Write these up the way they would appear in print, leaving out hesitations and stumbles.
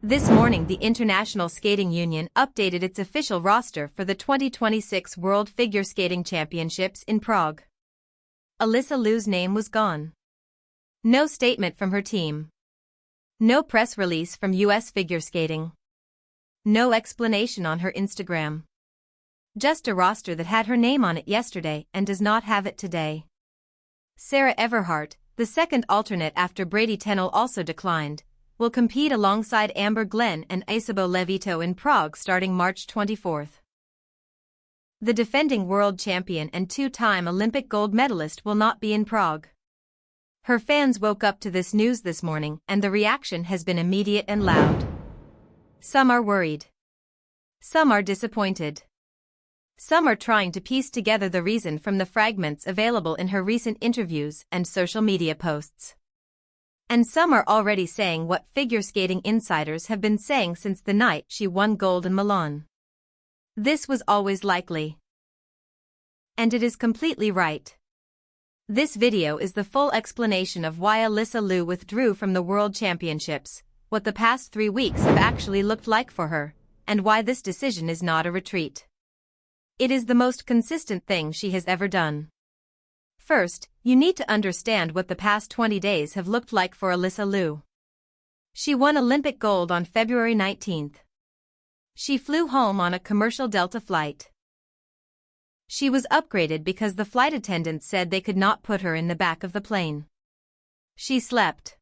This morning the International Skating Union updated its official roster for the 2026 World Figure Skating Championships in Prague. Alysa Liu's name was gone. No statement from her team. No press release from US Figure Skating. No explanation on her Instagram. Just a roster that had her name on it yesterday and does not have it today. Sarah Everhardt, the second alternate after Brady Tennell, also declined, will compete alongside Amber Glenn and Isabeau Levito in Prague starting March 24. The defending world champion and two-time Olympic gold medalist will not be in Prague. Her fans woke up to this news this morning and the reaction has been immediate and loud. Some are worried. Some are disappointed. Some are trying to piece together the reason from the fragments available in her recent interviews and social media posts. And some are already saying what figure skating insiders have been saying since the night she won gold in Milan. This was always likely. And it is completely right. This video is the full explanation of why Alysa Liu withdrew from the World Championships, what the past 3 weeks have actually looked like for her, and why this decision is not a retreat. It is the most consistent thing she has ever done. First, you need to understand what the past 20 days have looked like for Alysa Liu. She won Olympic gold on February 19. She flew home on a commercial Delta flight. She was upgraded because the flight attendants said they could not put her in the back of the plane. She slept.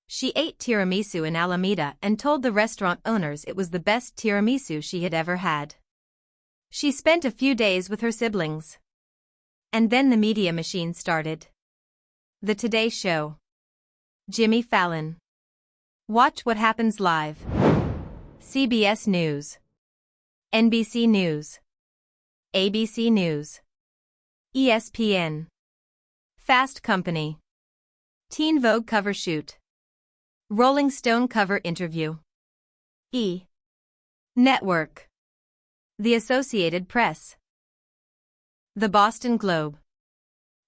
She ate tiramisu in Alameda and told the restaurant owners it was the best tiramisu she had ever had. She spent a few days with her siblings. And then the media machine started. The Today Show. Jimmy Fallon. Watch What Happens Live. CBS News. NBC News. ABC News. ESPN. Fast Company. Teen Vogue cover shoot. Rolling Stone cover interview. E! Network. The Associated Press. The Boston Globe.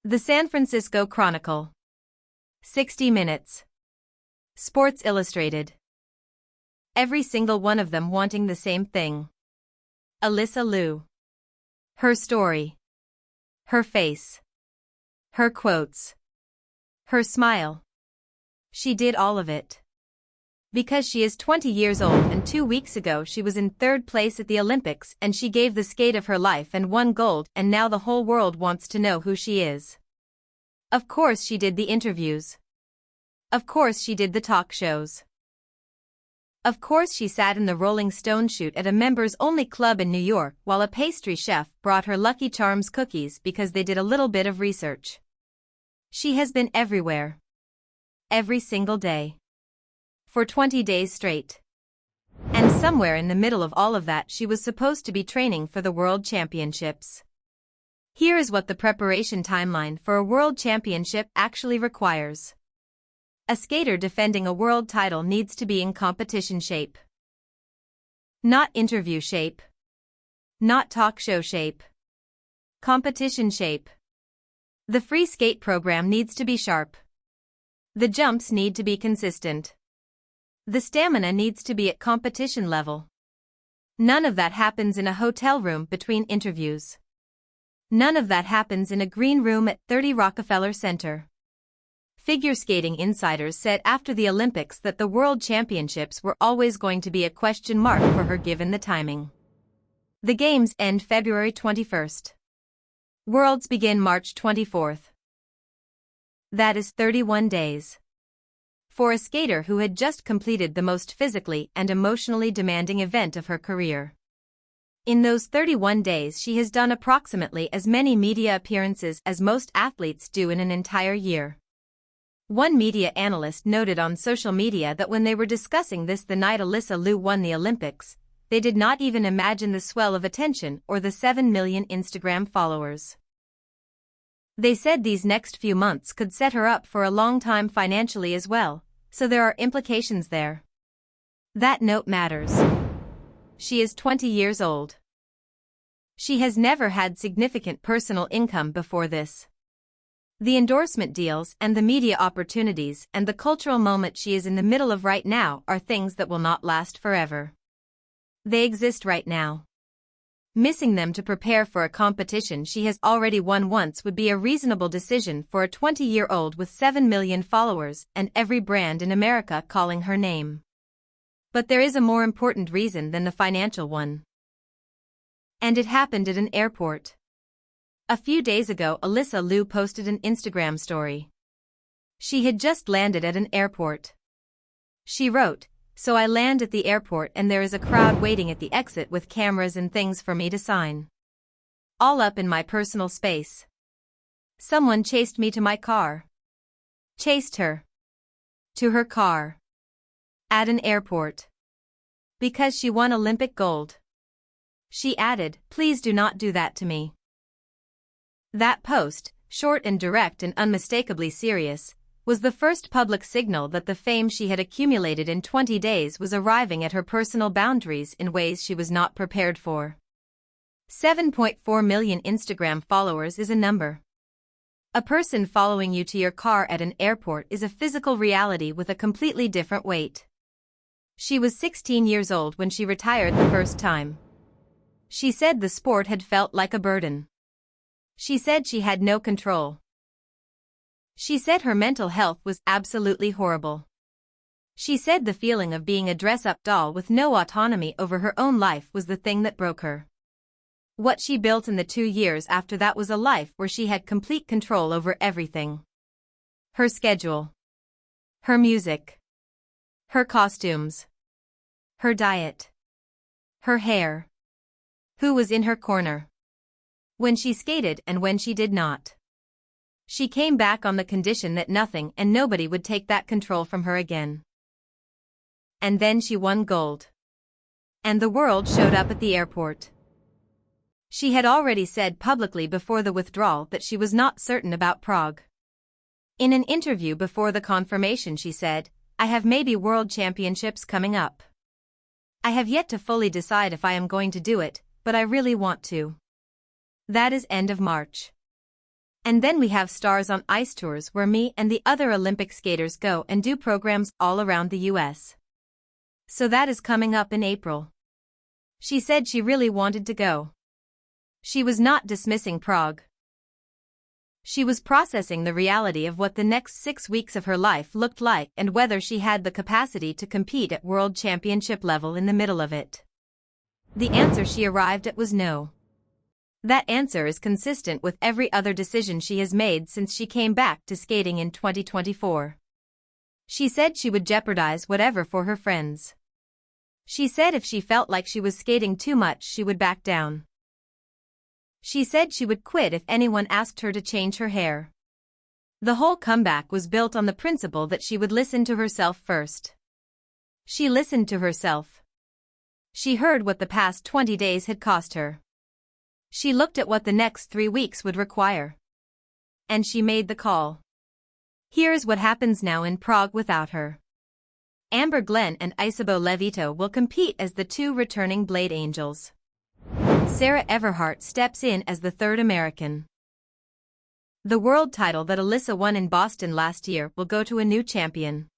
The San Francisco Chronicle. 60 Minutes. Sports Illustrated. Every single one of them wanting the same thing. Alysa Liu. Her story. Her face. Her quotes. Her smile. She did all of it. Because she is 20 years old and 2 weeks ago she was in 3rd place at the Olympics and she gave the skate of her life and won gold, and now the whole world wants to know who she is. Of course she did the interviews. Of course she did the talk shows. Of course she sat in the Rolling Stone shoot at a members-only club in New York while a pastry chef brought her Lucky Charms cookies because they did a little bit of research. She has been everywhere. Every single day. For 20 days straight. And somewhere in the middle of all of that she was supposed to be training for the World Championships. Here is what the preparation timeline for a World Championship actually requires. A skater defending a world title needs to be in competition shape. Not interview shape. Not talk show shape. Competition shape. The free skate program needs to be sharp. The jumps need to be consistent. The stamina needs to be at competition level. None of that happens in a hotel room between interviews. None of that happens in a green room at 30 Rockefeller Center. Figure skating insiders said after the Olympics that the World Championships were always going to be a question mark for her given the timing. The Games end February 21st. Worlds begin March 24th. That is 31 days. For a skater who had just completed the most physically and emotionally demanding event of her career. In those 31 days she has done approximately as many media appearances as most athletes do in an entire year. One media analyst noted on social media that when they were discussing this the night Alysa Liu won the Olympics, they did not even imagine the swell of attention or the 7 million Instagram followers. They said these next few months could set her up for a long time financially as well, so there are implications there. That note matters. She is 20 years old. She has never had significant personal income before this. The endorsement deals and the media opportunities and the cultural moment she is in the middle of right now are things that will not last forever. They exist right now. Missing them to prepare for a competition she has already won once would be a reasonable decision for a 20-year-old with 7 million followers and every brand in America calling her name. But there is a more important reason than the financial one. And it happened at an airport. A few days ago, Alysa Liu posted an Instagram story. She had just landed at an airport. She wrote, "So I land at the airport and there is a crowd waiting at the exit with cameras and things for me to sign. All up in my personal space. Someone chased me to my car. Chased her. To her car. At an airport. Because she won Olympic gold." She added, "Please do not do that to me." That post, short and direct and unmistakably serious, was the first public signal that the fame she had accumulated in 20 days was arriving at her personal boundaries in ways she was not prepared for. 7.4 million Instagram followers is a number. A person following you to your car at an airport is a physical reality with a completely different weight. She was 16 years old when she retired the first time. She said the sport had felt like a burden. She said she had no control. She said her mental health was absolutely horrible. She said the feeling of being a dress-up doll with no autonomy over her own life was the thing that broke her. What she built in the 2 years after that was a life where she had complete control over everything. Her schedule. Her music. Her costumes. Her diet. Her hair. Who was in her corner. When she skated and when she did not. She came back on the condition that nothing and nobody would take that control from her again. And then she won gold. And the world showed up at the airport. She had already said publicly before the withdrawal that she was not certain about Prague. In an interview before the confirmation she said, "I have maybe world championships coming up. I have yet to fully decide if I am going to do it, but I really want to." That is end of March. And then we have Stars on Ice tours where me and the other Olympic skaters go and do programs all around the US. So that is coming up in April. She said she really wanted to go. She was not dismissing Prague. She was processing the reality of what the next 6 weeks of her life looked like and whether she had the capacity to compete at world championship level in the middle of it. The answer she arrived at was no. That answer is consistent with every other decision she has made since she came back to skating in 2024. She said she would jeopardize whatever for her friends. She said if she felt like she was skating too much she would back down. She said she would quit if anyone asked her to change her hair. The whole comeback was built on the principle that she would listen to herself first. She listened to herself. She heard what the past 20 days had cost her. She looked at what the next 3 weeks would require. And she made the call. Here's what happens now in Prague without her. Amber Glenn and Isabeau Levito will compete as the 2 returning Blade Angels. Sarah Everhardt steps in as the 3rd American. The world title that Alysa won in Boston last year will go to a new champion.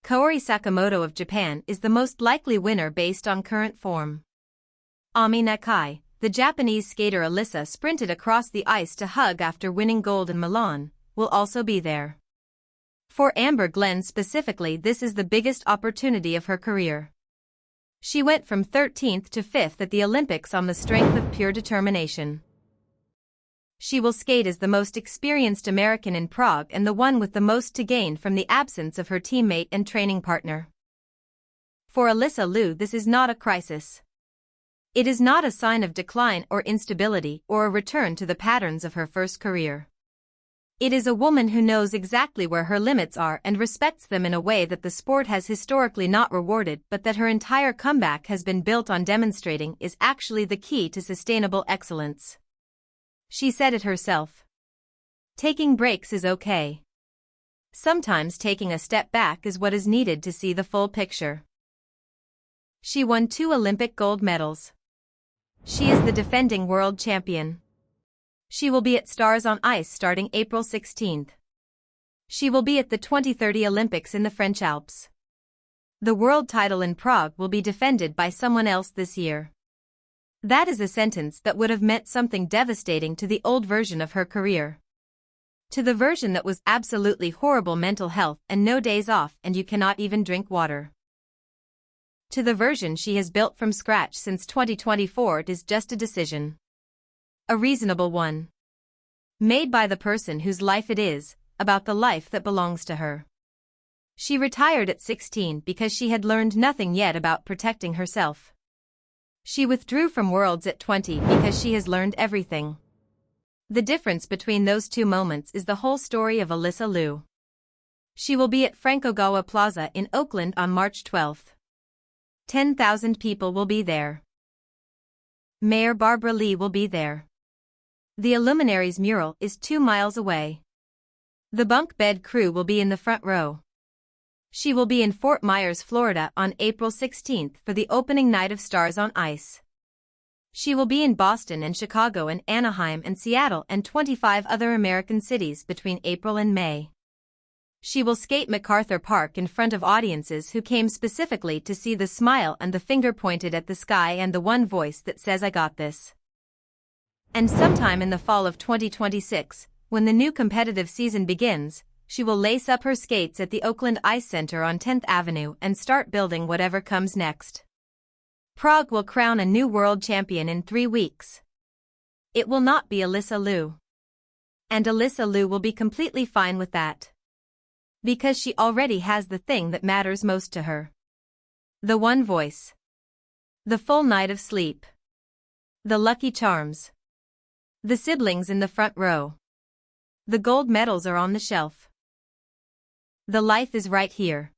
Kaori Sakamoto of Japan is the most likely winner based on current form. Ami Nakai, the Japanese skater Alysa sprinted across the ice to hug after winning gold in Milan, will also be there. For Amber Glenn specifically, this is the biggest opportunity of her career. She went from 13th to 5th at the Olympics on the strength of pure determination. She will skate as the most experienced American in Prague and the one with the most to gain from the absence of her teammate and training partner. For Alysa Liu, this is not a crisis. It is not a sign of decline or instability or a return to the patterns of her first career. It is a woman who knows exactly where her limits are and respects them in a way that the sport has historically not rewarded, but that her entire comeback has been built on demonstrating is actually the key to sustainable excellence. She said it herself. Taking breaks is okay. Sometimes taking a step back is what is needed to see the full picture. She won 2 Olympic gold medals. She is the defending world champion. She will be at Stars on Ice starting April 16th. She will be at the 2030 Olympics in the French Alps. The world title in Prague will be defended by someone else this year. That is a sentence that would have meant something devastating to the old version of her career. To the version that was absolutely horrible mental health and no days off and you cannot even drink water. To the version she has built from scratch since 2024, it is just a decision. A reasonable one. Made by the person whose life it is, about the life that belongs to her. She retired at 16 because she had learned nothing yet about protecting herself. She withdrew from Worlds at 20 because she has learned everything. The difference between those two moments is the whole story of Alysa Liu. She will be at Franco-Gawa Plaza in Oakland on March 12. 10,000 people will be there. Mayor Barbara Lee will be there. The Illuminaries mural is 2 miles away. The bunk bed crew will be in the front row. She will be in Fort Myers, Florida on April 16 for the opening night of Stars on Ice. She will be in Boston and Chicago and Anaheim and Seattle and 25 other American cities between April and May. She will skate MacArthur Park in front of audiences who came specifically to see the smile and the finger pointed at the sky and the one voice that says I got this. And sometime in the fall of 2026, when the new competitive season begins, she will lace up her skates at the Oakland Ice Center on 10th Avenue and start building whatever comes next. Prague will crown a new world champion in 3 weeks. It will not be Alysa Liu. And Alysa Liu will be completely fine with that. Because she already has the thing that matters most to her. The one voice. The full night of sleep. The lucky charms. The siblings in the front row. The gold medals are on the shelf. The life is right here.